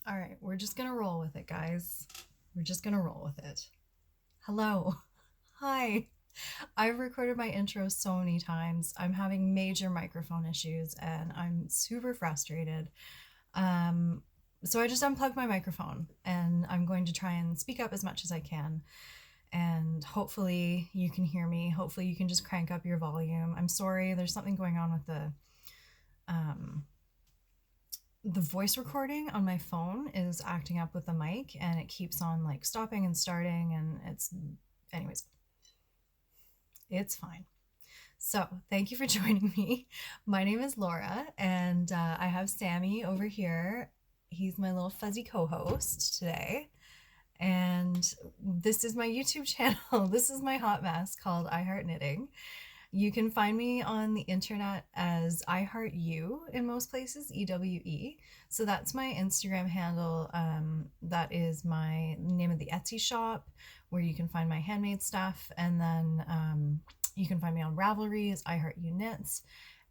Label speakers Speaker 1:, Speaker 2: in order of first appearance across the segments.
Speaker 1: All right, we're just gonna roll with it, guys. We're just gonna roll with it. Hello. Hi. I've recorded my intro so many times. I'm having major microphone issues and I'm super frustrated. Um, so I just unplugged my microphone and I'm going to try and speak up as much as I can. And hopefully you can hear me. Hopefully you can just crank up your volume. I'm sorry, there's something going on with um, the voice recording on my phone is acting up with the mic and it keeps on like stopping and starting and anyways, it's fine. So thank you for joining me. My name is Laura and I have Sammy over here. He's my little fuzzy co-host today. And this is my YouTube channel. This is my hot mess called I Heart Knitting. You can find me on the internet as I Heart You in most places, EWE. So that's my Instagram handle. That is my name of the Etsy shop where you can find my handmade stuff. And then you can find me on Ravelry as I Heart You Knits.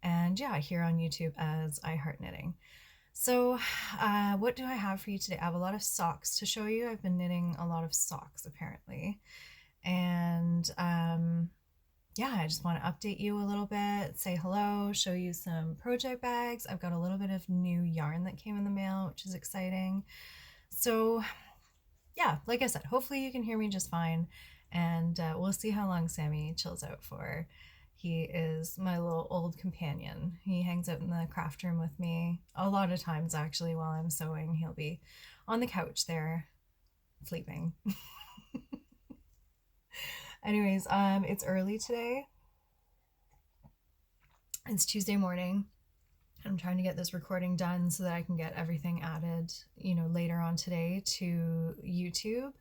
Speaker 1: And yeah, here on YouTube as I Heart Knitting. So, what do I have for you today? I have a lot of socks to show you. I've been knitting a lot of socks apparently. And yeah, I just want to update you a little bit, say hello, show you some project bags. I've got a little bit of new yarn that came in the mail, which is exciting. So, yeah, like I said, hopefully you can hear me just fine. And we'll see how long Sammy chills out for. He is my little old companion. He hangs out in the craft room with me a lot of times, actually, while I'm sewing. He'll be on the couch there, sleeping. Anyways, it's early today. It's Tuesday morning. I'm trying to get this recording done so that I can get everything added, later on today to YouTube.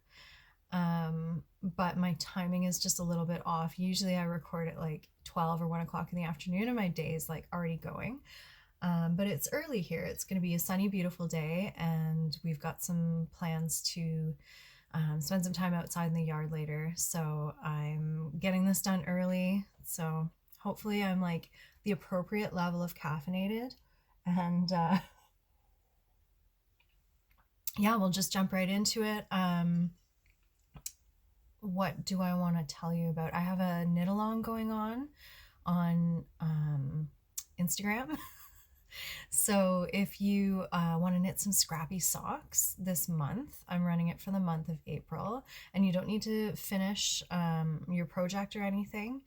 Speaker 1: But my timing is just a little bit off. Usually I record at like 12 or 1 o'clock in the afternoon and my day is like already going. But it's early here. It's going to be a sunny, beautiful day, and we've got some plans to spend some time outside in the yard later. So I'm getting this done early. So hopefully I'm like the appropriate level of caffeinated. And yeah, we'll just jump right into it. What do I want to tell you about? I have a knit along going on Instagram. So if you want to knit some scrappy socks this month, I'm running it for the month of April, and you don't need to finish your project or anything.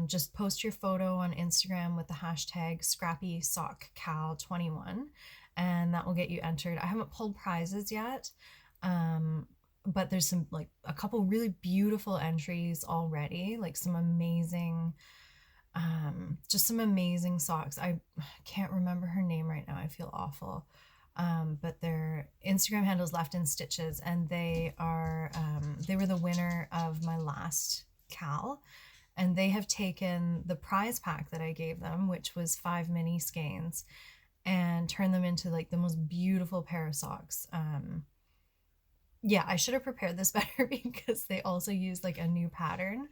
Speaker 1: Just post your photo on Instagram with the hashtag scrappysockcal21, and that will get you entered. I haven't pulled prizes yet, but there's some like a couple really beautiful entries already, like some amazing just some amazing socks. I can't remember her name right now. I feel awful. But their Instagram handle is Left in Stitches, and they were the winner of my last cal, and they have taken the prize pack that I gave them, which was 5 mini skeins, and turned them into like the most beautiful pair of socks. Yeah, I should have prepared this better because they also used like a new pattern.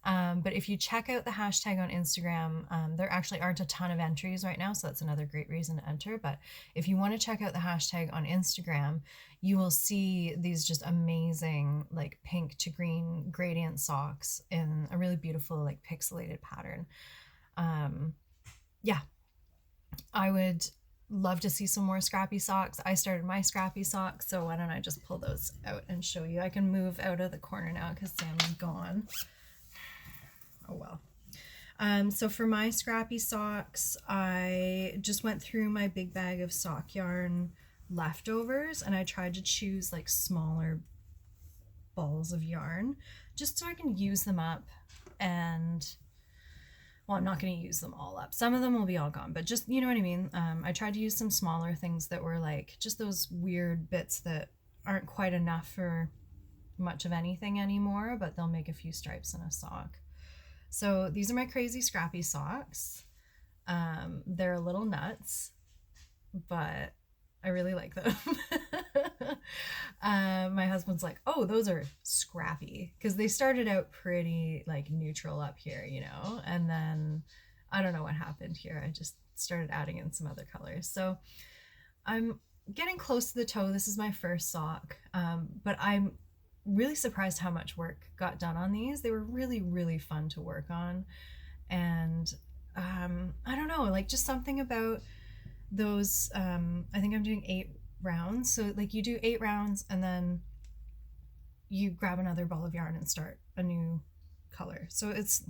Speaker 1: But if you check out the hashtag on Instagram, there actually aren't a ton of entries right now, so that's another great reason to enter. But if you want to check out the hashtag on Instagram, you will see these just amazing like pink to green gradient socks in a really beautiful like pixelated pattern. Yeah, I would love to see some more scrappy socks. I started my scrappy socks, so why don't I just pull those out and show you? I can move out of the corner now because Sam's gone. Oh well. So for my scrappy socks, I just went through my big bag of sock yarn leftovers and I tried to choose like smaller balls of yarn just so I can use them up. And well, I'm not going to use them all up. Some of them will be all gone, but just, you know what I mean? I tried to use some smaller things that were like just those weird bits that aren't quite enough for much of anything anymore, but they'll make a few stripes in a sock. So these are my crazy scrappy socks. They're a little nuts, but I really like them. My husband's like, oh, those are scrappy, because they started out pretty like neutral up here, and then I don't know what happened here. I just started adding in some other colors. So I'm getting close to the toe. This is my first sock, but I'm really surprised how much work got done on these. They were really, really fun to work on. And I don't know, like just something about those. I think I'm doing 8 rounds. So, like, you do 8 rounds and then you grab another ball of yarn and start a new color. So it's,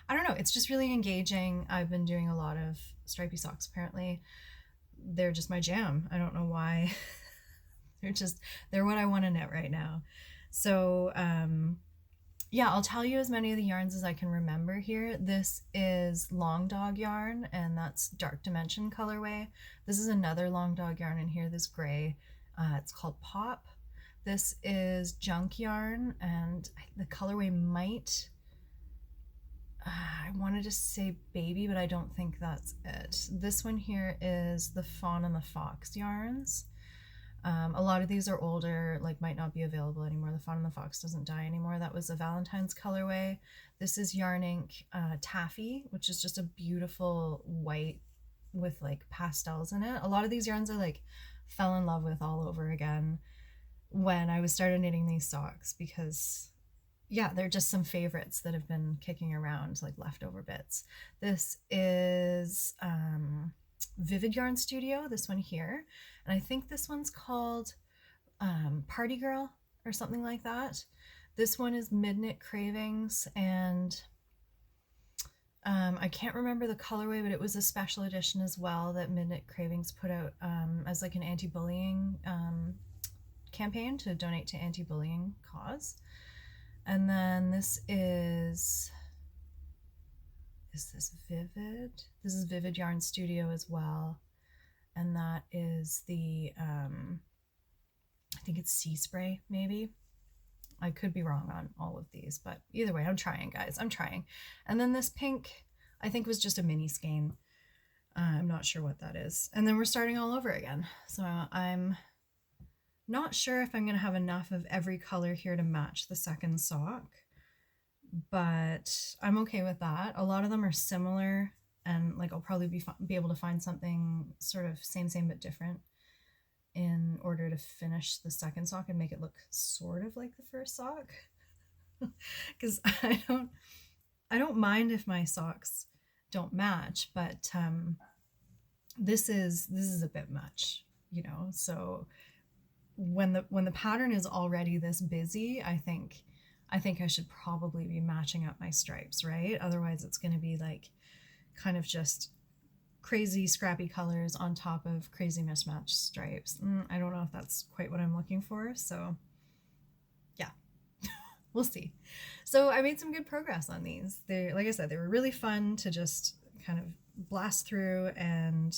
Speaker 1: I don't know, it's just really engaging. I've been doing a lot of stripy socks apparently. They're just my jam. I don't know why. They're what I want to knit right now. So yeah, I'll tell you as many of the yarns as I can remember here. This is Long Dog yarn, and that's Dark Dimension colorway. This is another Long Dog yarn in here, this gray. It's called Pop. This is Junk yarn, and the colorway might, I wanted to say Baby, but I don't think that's it. This one here is the Fawn and the Fox yarns. A lot of these are older, like might not be available anymore. The Fawn and the Fox doesn't die anymore. That was a Valentine's colorway. This is Yarn Ink Taffy, which is just a beautiful white with like pastels in it. A lot of these yarns I like fell in love with all over again when I was started knitting these socks, because yeah, they're just some favorites that have been kicking around, like leftover bits. This is Vivid Yarn Studio, this one here. And I think this one's called Party Girl or something like that. This one is Midnight Cravings, and I can't remember the colorway, but it was a special edition as well that Midnight Cravings put out as like an anti-bullying campaign to donate to anti-bullying cause. And then this is this Vivid? This is Vivid Yarn Studio as well. And that is the, I think it's Sea Spray, maybe. I could be wrong on all of these, but either way, I'm trying, guys. I'm trying. And then this pink, I think was just a mini skein. I'm not sure what that is. And then we're starting all over again. So I'm not sure if I'm going to have enough of every color here to match the second sock, but I'm okay with that. A lot of them are similar, and like I'll probably be able to find something sort of same but different in order to finish the second sock and make it look sort of like the first sock. Because I don't mind if my socks don't match, but this is a bit much, you know. So when the pattern is already this busy, I think I should probably be matching up my stripes, right? Otherwise it's going to be like kind of just crazy scrappy colors on top of crazy mismatched stripes. I don't know if that's quite what I'm looking for, so yeah. We'll see. So I made some good progress on these. They, like I said, they were really fun to just kind of blast through, and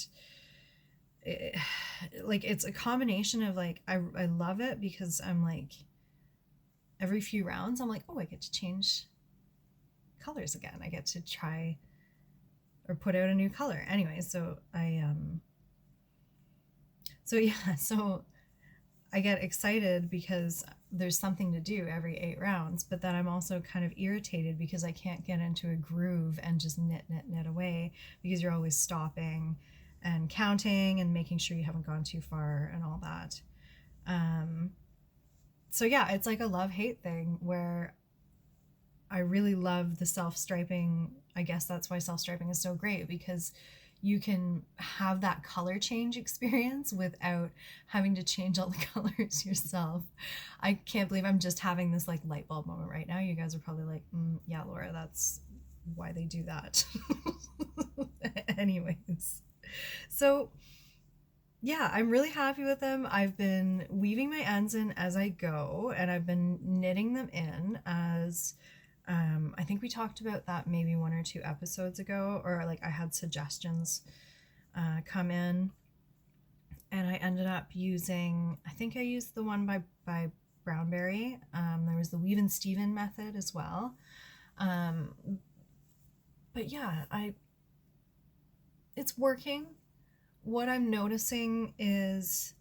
Speaker 1: it's a combination of like I love it because I'm like every few rounds I'm like, oh, I get to change colors again. I get to try or put out a new color. Anyway, so so I get excited because there's something to do every 8 rounds, but then I'm also kind of irritated because I can't get into a groove and just knit away, because you're always stopping and counting and making sure you haven't gone too far and all that. So yeah, it's like a love-hate thing where I really love the self-striping. I guess that's why self-striping is so great, because you can have that color change experience without having to change all the colors yourself. I can't believe I'm just having this like light bulb moment right now. You guys are probably like, yeah, Laura, that's why they do that. Anyways, so yeah, I'm really happy with them. I've been weaving my ends in as I go, and I've been knitting them in as I think we talked about that maybe 1 or 2 episodes ago, or like I had suggestions come in, and I ended up using, I think I used the one by Brownberry. There was the Weave and Steven method as well. But yeah, it's working. What I'm noticing is,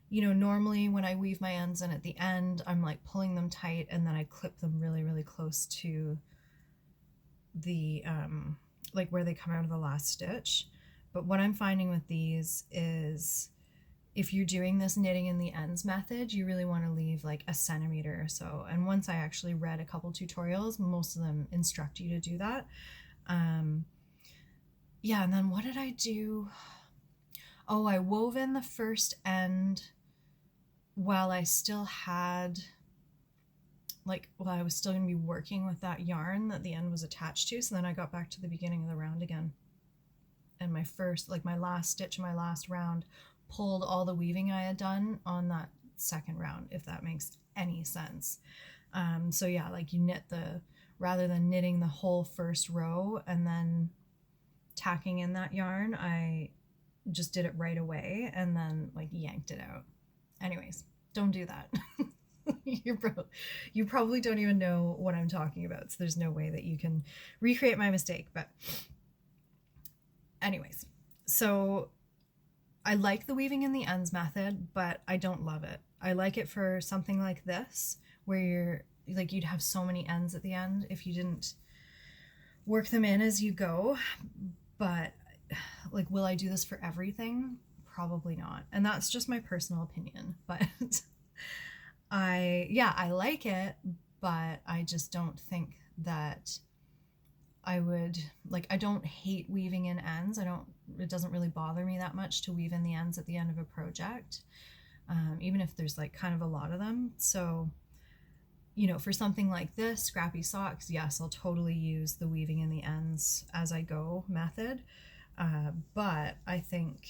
Speaker 1: you know, normally when I weave my ends in at the end, I'm like pulling them tight and then I clip them really, really close to the, like where they come out of the last stitch. But what I'm finding with these is if you're doing this knitting in the ends method, you really want to leave like a centimeter or so. And once I actually read a couple tutorials, most of them instruct you to do that. Yeah, and then what did I do? Oh, I wove in the first end while I still had, while I was still going to be working with that yarn that the end was attached to. So then I got back to the beginning of the round again. And my last stitch, my last round, pulled all the weaving I had done on that second round, if that makes any sense. So yeah, like you knit rather than knitting the whole first row and then tacking in that yarn, I just did it right away and then like yanked it out. Anyways, don't do that. You probably don't even know what I'm talking about, so there's no way that you can recreate my mistake. But anyways, so I like the weaving in the ends method, but I don't love it. I like it for something like this, where you'd have so many ends at the end if you didn't work them in as you go. But like, will I do this for everything? Probably not. And that's just my personal opinion. But I like it, but I just don't think that I would, I don't hate weaving in ends. It doesn't really bother me that much to weave in the ends at the end of a project, even if there's like kind of a lot of them. So, for something like this, scrappy socks, yes, I'll totally use the weaving in the ends as I go method. But I think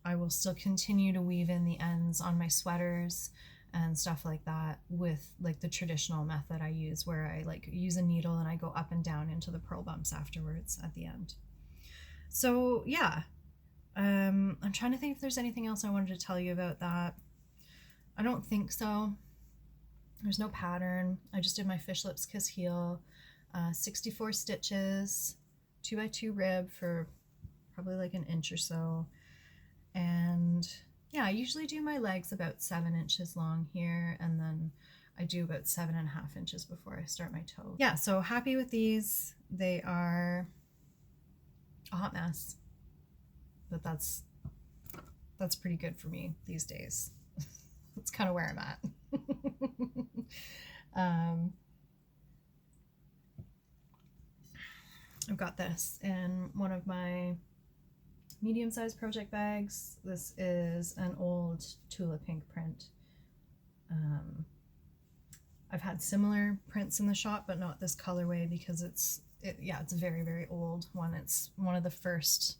Speaker 1: I will still continue to weave in the ends on my sweaters and stuff like that with like the traditional method I use, where I use a needle and I go up and down into the purl bumps afterwards at the end. So yeah, I'm trying to think if there's anything else I wanted to tell you about that. I don't think so. There's no pattern. I just did my fish lips kiss heel, 64 stitches, 2x2 rib for probably like an inch or so. And yeah, I usually do my legs about 7 inches long here, and then I do about 7.5 inches before I start my toe. Yeah, so happy with these. They are a hot mess, but that's pretty good for me these days. That's kind of where I'm at. I've got this in one of my medium-sized project bags. This is an old Tula Pink print. I've had similar prints in the shop, but not this colorway because it's a very, very old one. It's one of the first.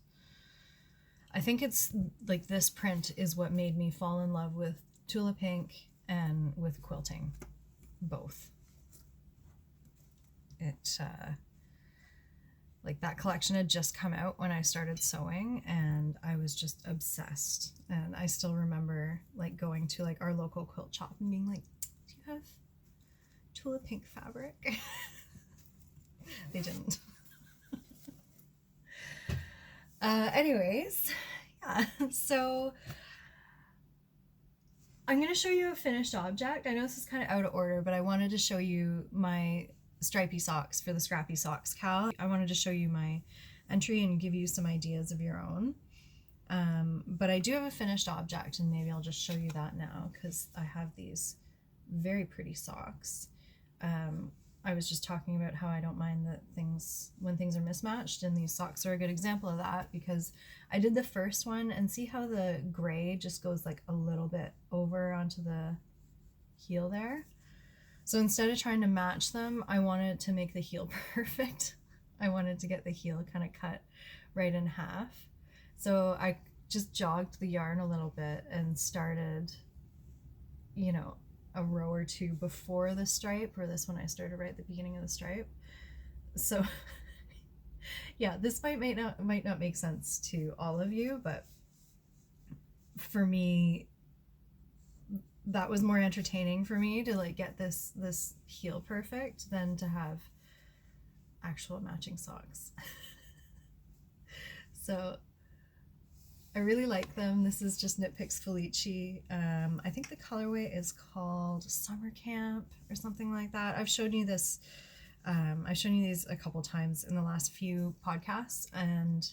Speaker 1: I think it's like this print is what made me fall in love with Tula Pink and with quilting, both. Like that collection had just come out when I started sewing, and I was just obsessed. And I still remember like going to like our local quilt shop and being like, do you have Tula Pink fabric? They didn't. Anyways, yeah, so I'm going to show you a finished object. I know this is kind of out of order, but I wanted to show you my stripy socks for the Scrappy Socks Cal. I wanted to show you my entry and give you some ideas of your own. But I do have a finished object, and maybe I'll just show you that now because I have these very pretty socks. I was just talking about how I don't mind that when things are mismatched, and these socks are a good example of that, because I did the first one and see how the gray just goes like a little bit over onto the heel there. So instead of trying to match them, I wanted to make the heel perfect. I wanted to get the heel kind of cut right in half. So I just jogged the yarn a little bit and started, a row or two before the stripe, or this one I started right at the beginning of the stripe. So yeah, this might not make sense to all of you, but for me, that was more entertaining for me to like get this heel perfect than to have actual matching socks. So I really like them. This is just Knit Picks Felici. I think the colorway is called Summer Camp or something like that. I've shown you this. I've shown you these a couple times in the last few podcasts, and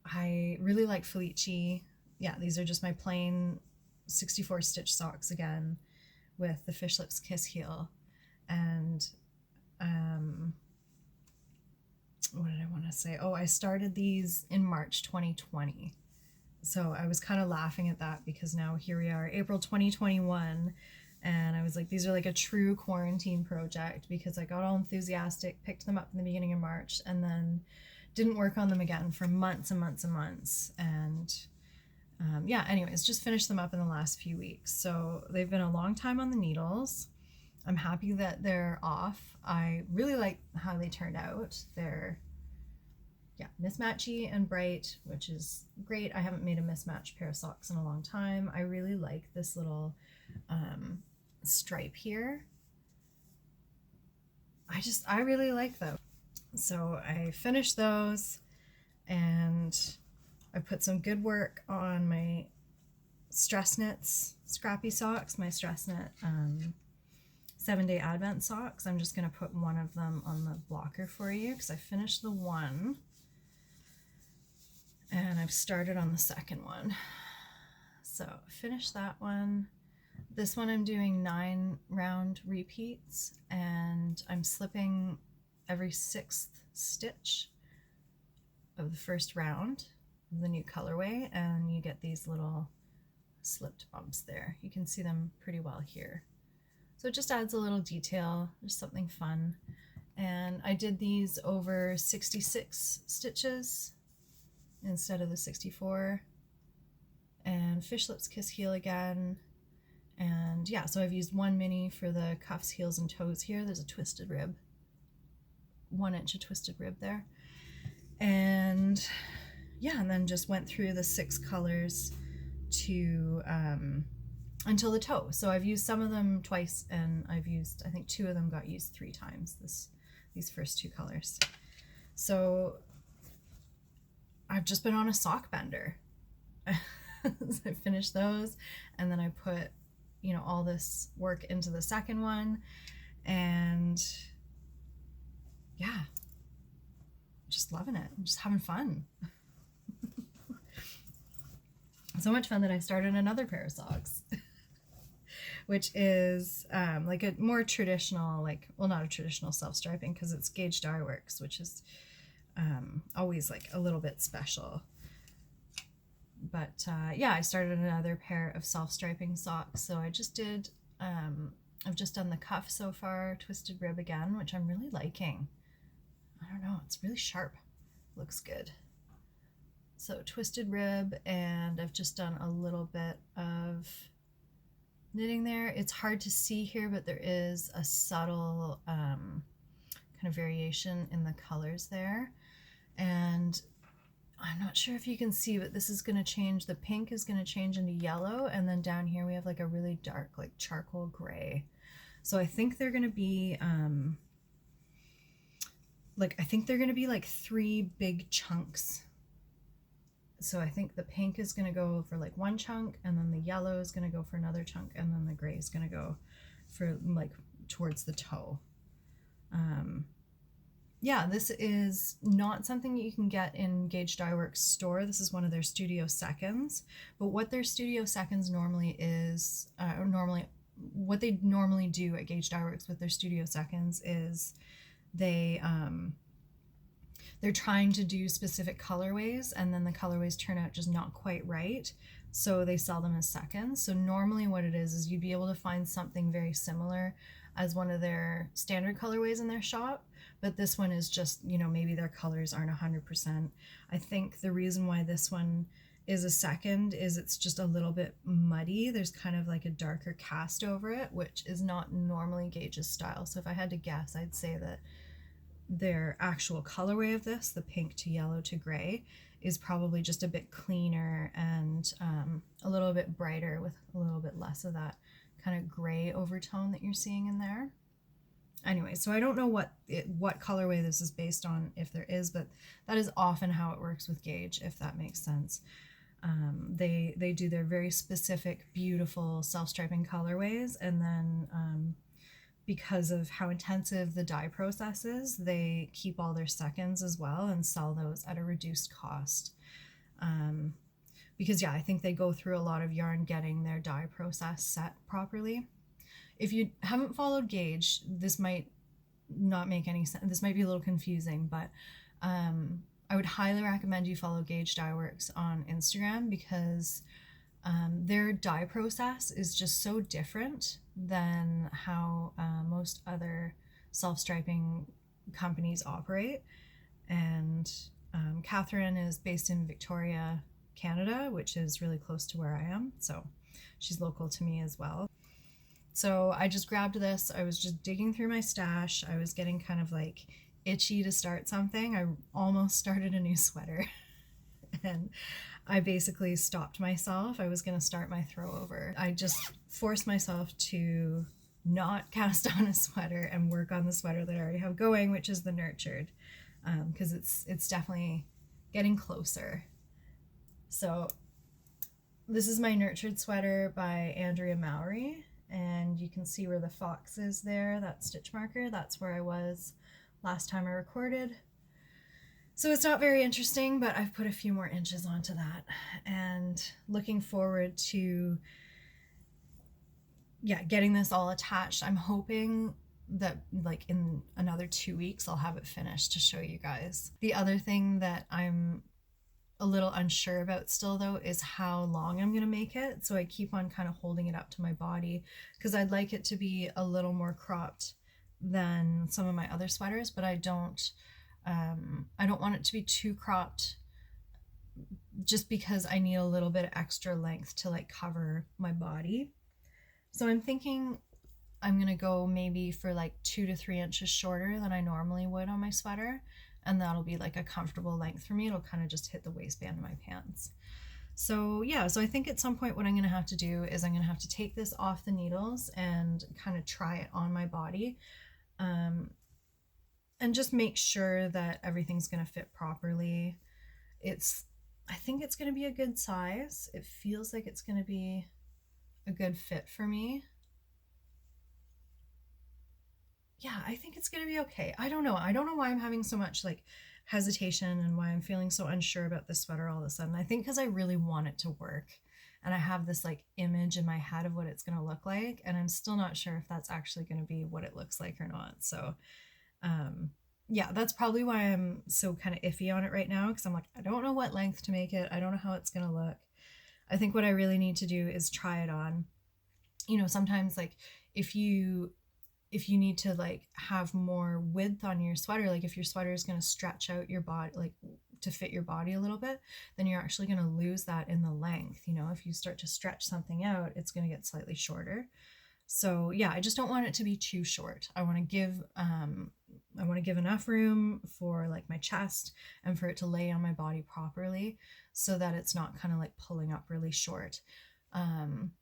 Speaker 1: I really like Felici. yeah, these are just my plain 64 stitch socks again with the Fish Lips Kiss heel. And what did I want to say? Oh, I started these in March 2020. So I was kind of laughing at that because now here we are, April 2021. And I was like, these are like a true quarantine project because I got all enthusiastic, picked them up in the beginning of March, and then didn't work on them again for months and months and months. And yeah, anyways, just finished them up in the last few weeks. So they've been a long time on the needles. I'm happy that they're off. I really like how they turned out. They're, yeah, mismatchy and bright, which is great. I haven't made a mismatched pair of socks in a long time. I really like this little stripe here. I really like them. So I finished those, and I put some good work on my Stress Knits Scrappy socks, my Stress Knit 7-day Advent socks. I'm just going to put one of them on the blocker for you because I finished the one and I've started on the second one. So finish that one. This one I'm doing 9 round repeats, and I'm slipping every 6th stitch of the first round of the new colorway, and you get these little slipped bumps there. You can see them pretty well here. So it just adds a little detail, just something fun. And I did these over 66 stitches instead of the 64. And Fish Lips Kiss heel again. And yeah, so I've used 1 mini for the cuffs, heels, and toes here. There's a twisted rib, 1 inch of twisted rib there. And yeah, and then just went through the 6 colors to until the toe. So I've used some of them twice, and I've used, I think 2 of them got used 3 times, these first 2 colors. So I've just been on a sock bender. I finished those, and then I put, you know, all this work into the second one, and yeah, just loving it. I'm just having fun. So much fun that I started another pair of socks, which is like a more traditional, like, well, not a traditional self-striping because it's Gauge Dye Works, which is always like a little bit special. But yeah, I started another pair of self-striping socks. So I just did, I've just done the cuff so far, twisted rib again, which I'm really liking. I don't know, it's really sharp, looks good. So twisted rib, and I've just done a little bit of knitting there. It's hard to see here, but there is a subtle kind of variation in the colors there. And I'm not sure if you can see, but this is going to change. The pink is going to change into yellow, and then down here we have like a really dark, like charcoal gray. So I think they're going to be like 3 big chunks. So I think the pink is going to go for like 1 chunk, and then the yellow is going to go for another chunk, and then the gray is going to go for like towards the toe. Yeah, this is not something you can get in Gauge Dye Works store. This is one of their Studio Seconds. But what their Studio Seconds normally is, what they normally do at Gauge Dye Works with their Studio Seconds is they're trying to do specific colorways, and then the colorways turn out just not quite right. So they sell them as seconds. So normally what it is you'd be able to find something very similar as one of their standard colorways in their shop. But this one is just, you know, maybe their colors aren't 100%. I think the reason why this one is a second is it's just a little bit muddy. There's kind of like a darker cast over it, which is not normally Gauge's style. So if I had to guess, I'd say that their actual colorway of this, the pink to yellow to gray, is probably just a bit cleaner and a little bit brighter with a little bit less of that kind of gray overtone that you're seeing in there. Anyway, so I don't know what colorway this is based on, if there is, but that is often how it works with Gauge, if that makes sense. They do their very specific, beautiful self-striping colorways, and then because of how intensive the dye process is, they keep all their seconds as well and sell those at a reduced cost. because yeah, I think they go through a lot of yarn getting their dye process set properly. If you haven't followed Gauge, this might not make any sense. This might be a little confusing, but I would highly recommend you follow Gauge Dye Works on Instagram, because their dye process is just so different than how most other self-striping companies operate. And Catherine is based in Victoria, Canada, which is really close to where I am. So she's local to me as well. So I just grabbed this. I was just digging through my stash. I was getting kind of like itchy to start something. I almost started a new sweater. And I basically stopped myself. I was going to start my throw over. I just forced myself to not cast on a sweater and work on the sweater that I already have going, which is the Nurtured, because it's definitely getting closer. So this is my Nurtured sweater by Andrea Mowry, and you can see where the fox is there, that stitch marker. That's where I was last time I recorded. So it's not very interesting, but I've put a few more inches onto that, and looking forward to, yeah, getting this all attached. I'm hoping that like in another 2 weeks I'll have it finished to show you guys. The other thing that I'm a little unsure about still though is how long I'm gonna make it. So I keep on kind of holding it up to my body because I'd like it to be a little more cropped than some of my other sweaters, but I don't want it to be too cropped, just because I need a little bit of extra length to like cover my body. So I'm thinking I'm gonna go maybe for like 2 to 3 inches shorter than I normally would on my sweater, and that'll be like a comfortable length for me. It'll kind of just hit the waistband of my pants. So yeah, so I think at some point what I'm gonna have to do is I'm gonna have to take this off the needles and kind of try it on my body, and just make sure that everything's gonna fit properly. I think it's gonna be a good size. It feels like it's gonna be a good fit for me. Yeah, I think it's gonna be okay. I don't know why I'm having so much like hesitation and why I'm feeling so unsure about this sweater all of a sudden. I think because I really want it to work, and I have this like image in my head of what it's gonna look like, and I'm still not sure if that's actually gonna be what it looks like or not. So yeah, that's probably why I'm so kind of iffy on it right now, because I'm like, I don't know what length to make it. I don't know how it's gonna look. I think what I really need to do is try it on. You know, sometimes like if you need to like have more width on your sweater, like if your sweater is going to stretch out your body, like to fit your body a little bit, then you're actually going to lose that in the length. You know, if you start to stretch something out, it's going to get slightly shorter. So yeah, I just don't want it to be too short. I want to give enough room for like my chest and for it to lay on my body properly, so that it's not kind of like pulling up really short.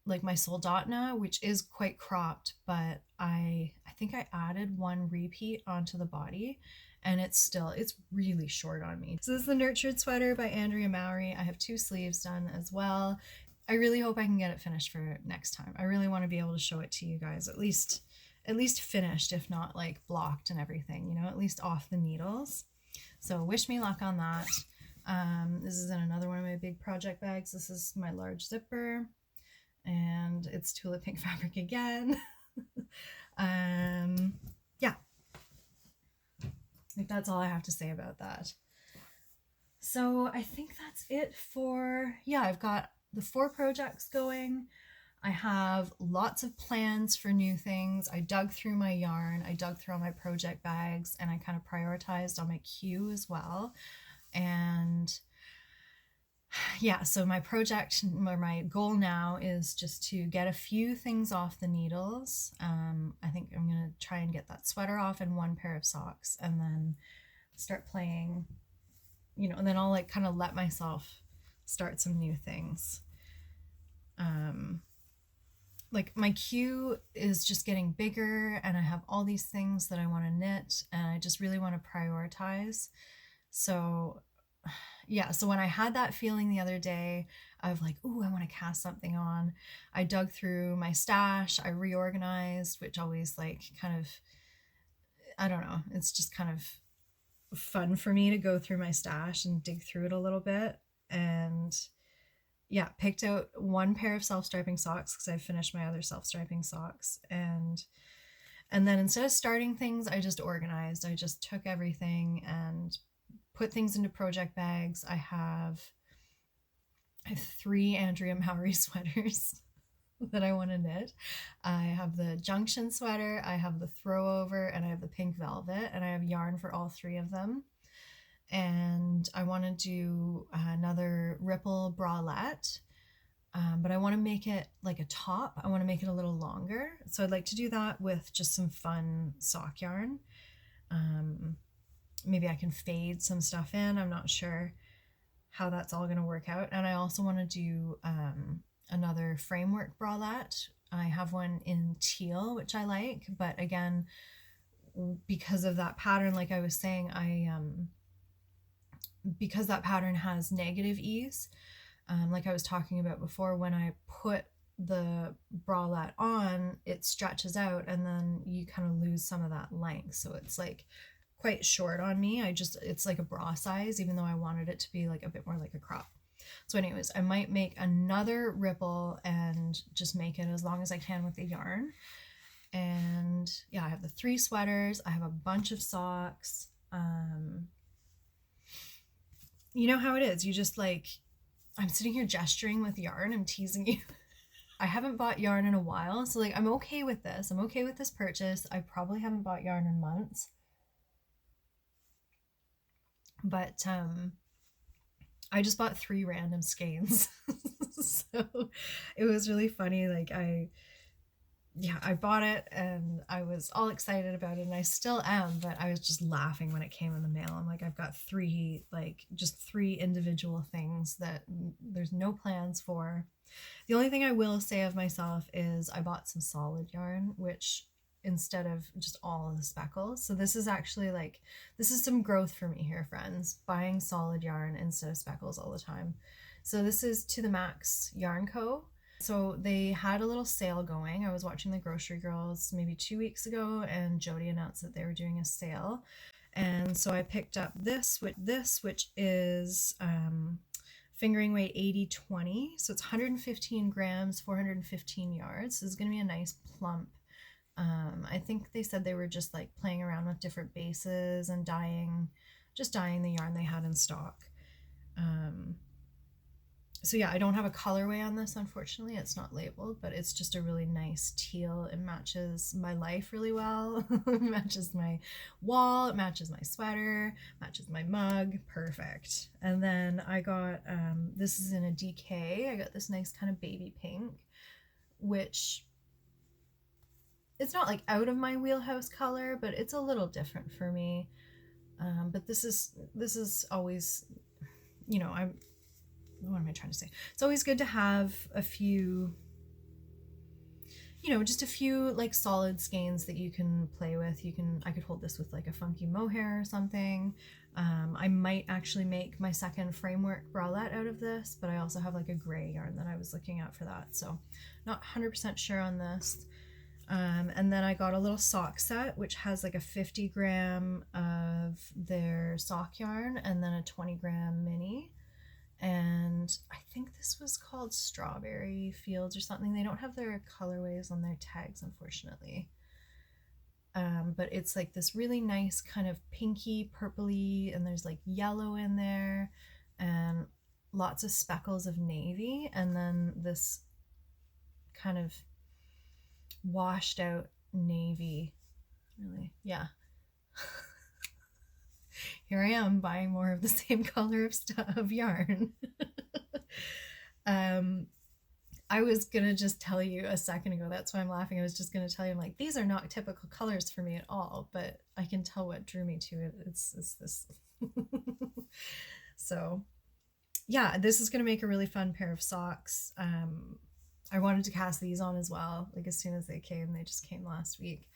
Speaker 1: Like my Soldotna, which is quite cropped, but I think I added one repeat onto the body, and it's really short on me. So this is the Nurtured sweater by Andrea Mowry. I have 2 sleeves done as well. I really hope I can get it finished for next time. I really want to be able to show it to you guys, at least finished, if not like blocked and everything, you know, at least off the needles. So wish me luck on that. This is in another one of my big project bags. This is my large zipper, and it's tulip pink fabric again. Yeah, I think that's all I have to say about that. So I think that's it for, yeah, I've got the 4 projects going. I have lots of plans for new things. I dug through my yarn, I dug through all my project bags, and I kind of prioritized on my queue as well. And yeah, so my project, or my goal now, is just to get a few things off the needles. I think I'm gonna try and get that sweater off and 1 pair of socks, and then start playing, you know, and then I'll like kind of let myself start some new things. Like my queue is just getting bigger, and I have all these things that I want to knit, and I just really want to prioritize. So yeah, so when I had that feeling the other day of like, ooh, I want to cast something on, I dug through my stash, I reorganized, which always like kind of, I don't know, it's just kind of fun for me to go through my stash and dig through it a little bit. And yeah, picked out one pair of self-striping socks because I finished my other self-striping socks, and then instead of starting things, I just organized. I just took everything and put things into project bags. I have 3 Andrea Mowry sweaters that I want to knit. I have the junction sweater, I have the throwover, and I have the pink velvet, and I have yarn for all 3 of them. And I want to do another ripple bralette, but I want to make it like a top. I want to make it a little longer. So I'd like to do that with just some fun sock yarn. Maybe I can fade some stuff in. I'm not sure how that's all going to work out. And I also want to do another framework bralette. I have one in teal, which I like, but again, because of that pattern, like I was saying, because that pattern has negative ease, like I was talking about before, when I put the bralette on, it stretches out and then you kind of lose some of that length. So it's like quite short on me. It's like a bra size, even though I wanted it to be like a bit more like a crop. So anyways, I might make another ripple and just make it as long as I can with the yarn. And yeah, I have the 3 sweaters. I have a bunch of socks. You know how it is. You just like, I'm sitting here gesturing with yarn. I'm teasing you. I haven't bought yarn in a while. So like, I'm okay with this. I'm okay with this purchase. I probably haven't bought yarn in months. But I just bought 3 random skeins. So it was really funny. Like I bought it and I was all excited about it, and I still am, but I was just laughing when it came in the mail. I'm like, I've got 3, like just 3 individual things that there's no plans for. The only thing I will say of myself is I bought some solid yarn, which instead of just all of the speckles. So this is actually like, this is some growth for me here, friends, buying solid yarn instead of speckles all the time. So this is To The Max Yarn Co. So they had a little sale going. I was watching the Grocery Girls maybe 2 weeks ago, and Jody announced that they were doing a sale. And so I picked up this, which is fingering weight 80/20. So it's 115 grams, 415 yards. This is going to be a nice plump. I think they said they were just like playing around with different bases and dyeing the yarn they had in stock. So yeah, I don't have a colorway on this, unfortunately. It's not labeled, but it's just a really nice teal. It matches my life really well. It matches my wall, it matches my sweater, matches my mug. Perfect. And then I got, this is in a DK. I got this nice kind of baby pink, which it's not like out of my wheelhouse color, but it's a little different for me. But this is always, you know, what am I trying to say? It's always good to have a few, you know, just a few like solid skeins that you can play with. I could hold this with like a funky mohair or something. I might actually make my second framework bralette out of this, but I also have like a gray yarn that I was looking at for that. So not 100% sure on this. And then I got a little sock set, which has like a 50 gram of their sock yarn and then a 20 gram mini. And I think this was called Strawberry Fields or something. They don't have their colorways on their tags, unfortunately. But it's like this really nice kind of pinky purpley, and there's like yellow in there and lots of speckles of navy, and then this kind of washed out navy. Really, yeah. Here I am buying more of the same color of yarn. I was gonna just tell you a second ago, that's why I'm laughing. I was just gonna tell you, I'm like, these are not typical colors for me at all, but I can tell what drew me to it. It's this. So yeah, this is gonna make a really fun pair of socks. I wanted to cast these on as well, like as soon as they came. They just came last week.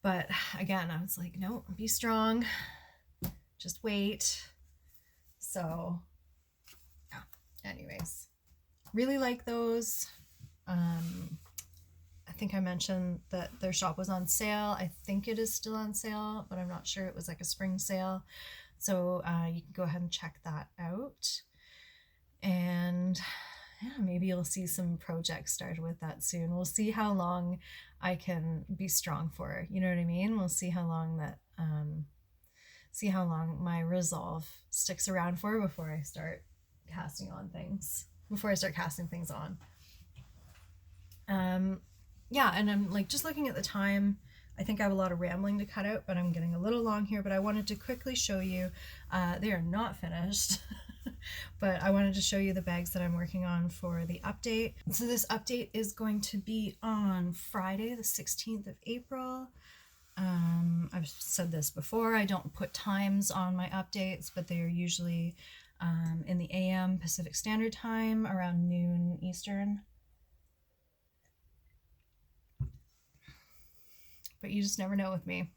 Speaker 1: But again, I was like, no, be strong. Just wait. So yeah, anyways, really like those. I think I mentioned that their shop was on sale. I think it is still on sale, but I'm not sure. It was like a spring sale. So you can go ahead and check that out. And yeah, maybe you'll see some projects started with that soon. We'll see how long I can be strong for. You know what I mean? We'll see how long see how long my resolve sticks around for before I start casting on things. Before I start casting things on. Yeah, and I'm like just looking at the time. I think I have a lot of rambling to cut out, but I'm getting a little long here. But I wanted to quickly show you, they are not finished, but I wanted to show you the bags that I'm working on for the update. So this update is going to be on Friday, the 16th of April. I've said this before, I don't put times on my updates, but they are usually in the AM Pacific Standard Time around noon Eastern. But you just never know with me.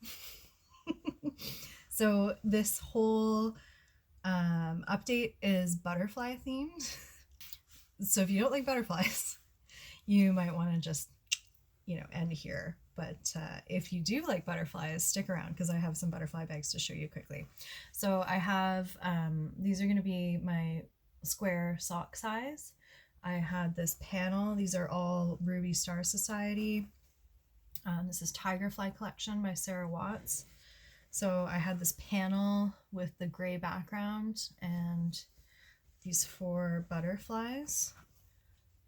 Speaker 1: So this whole update is butterfly themed. So if you don't like butterflies, you might want to just, end here. But if you do like butterflies, stick around because I have some butterfly bags to show you quickly. So I have, these are going to be my square sock size. I had this panel. These are all Ruby Star Society. This is Tigerfly Collection by Sarah Watts. So I had this panel with the gray background and these 4 butterflies.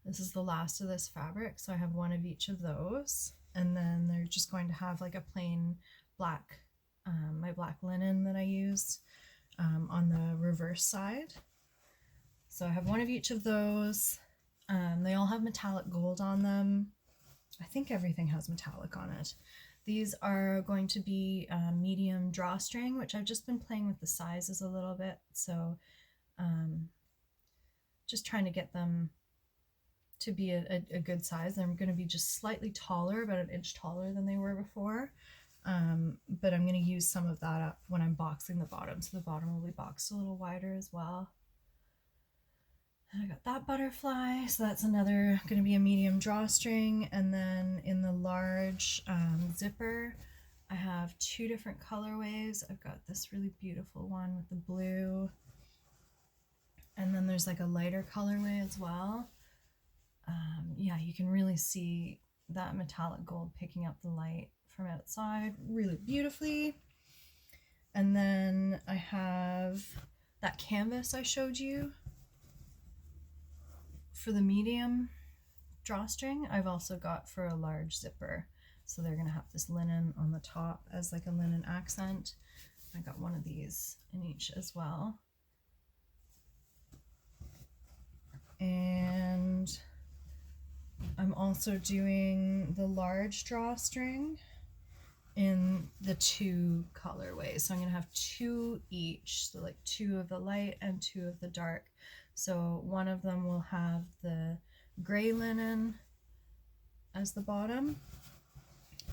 Speaker 1: This is the last of this fabric, so I have one of each of those. And then they're just going to have like a plain black, my black linen that I use on the reverse side. So I have one of each of those. They all have metallic gold on them. I think everything has metallic on it. These are going to be medium drawstring, which I've just been playing with the sizes a little bit. So just trying to get them to be a good size. They're going to be just slightly taller, about an inch taller than they were before. But I'm going to use some of that up when I'm boxing the bottom. So the bottom will be boxed a little wider as well. And I got that butterfly, so that's another going to be a medium drawstring. And then in the large zipper, I have 2 different colorways. I've got this really beautiful one with the blue, and then there's like a lighter colorway as well. Yeah, you can really see that metallic gold picking up the light from outside really beautifully. And then I have that canvas I showed you for the medium drawstring. I've also got for a large zipper. So they're going to have this linen on the top as like a linen accent. I got one of these in each as well. And I'm also doing the large drawstring in the 2 colorways. So I'm going to have 2 each. So like 2 of the light and 2 of the dark. So one of them will have the gray linen as the bottom,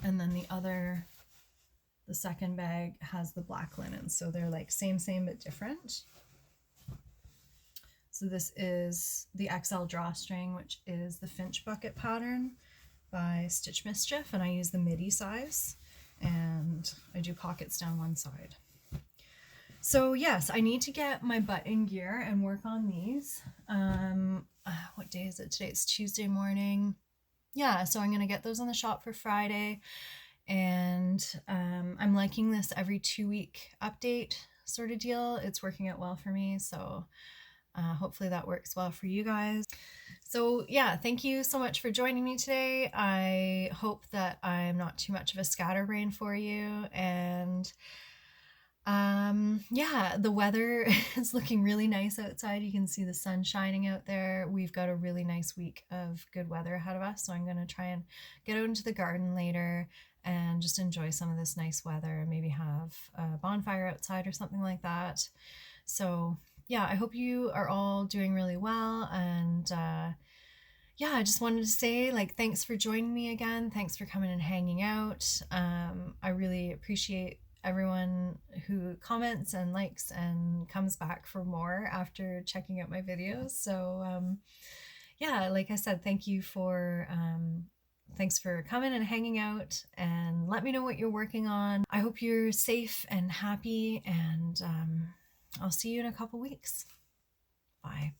Speaker 1: and then the second bag has the black linen. So they're like same but different. So this is the XL drawstring, which is the Finch bucket pattern by Stitch Mischief, and I use the midi size, and I do pockets down one side. So yes, I need to get my butt in gear and work on these. What day is it today? It's Tuesday morning. Yeah, so I'm going to get those in the shop for Friday. And I'm liking this every 2-week update sort of deal. It's working out well for me. So hopefully that works well for you guys. So yeah, thank you so much for joining me today. I hope that I'm not too much of a scatterbrain for you. And yeah, the weather is looking really nice outside. You can see the sun shining out there. We've got a really nice week of good weather ahead of us. So I'm going to try and get out into the garden later and just enjoy some of this nice weather and maybe have a bonfire outside or something like that. So yeah, I hope you are all doing really well. And yeah, I just wanted to say, like, thanks for joining me again. Thanks for coming and hanging out. I really appreciate everyone who comments and likes and comes back for more after checking out my videos. So yeah, like I said, thanks for coming and hanging out, and let me know what you're working on. I hope you're safe and happy, and I'll see you in a couple weeks. Bye.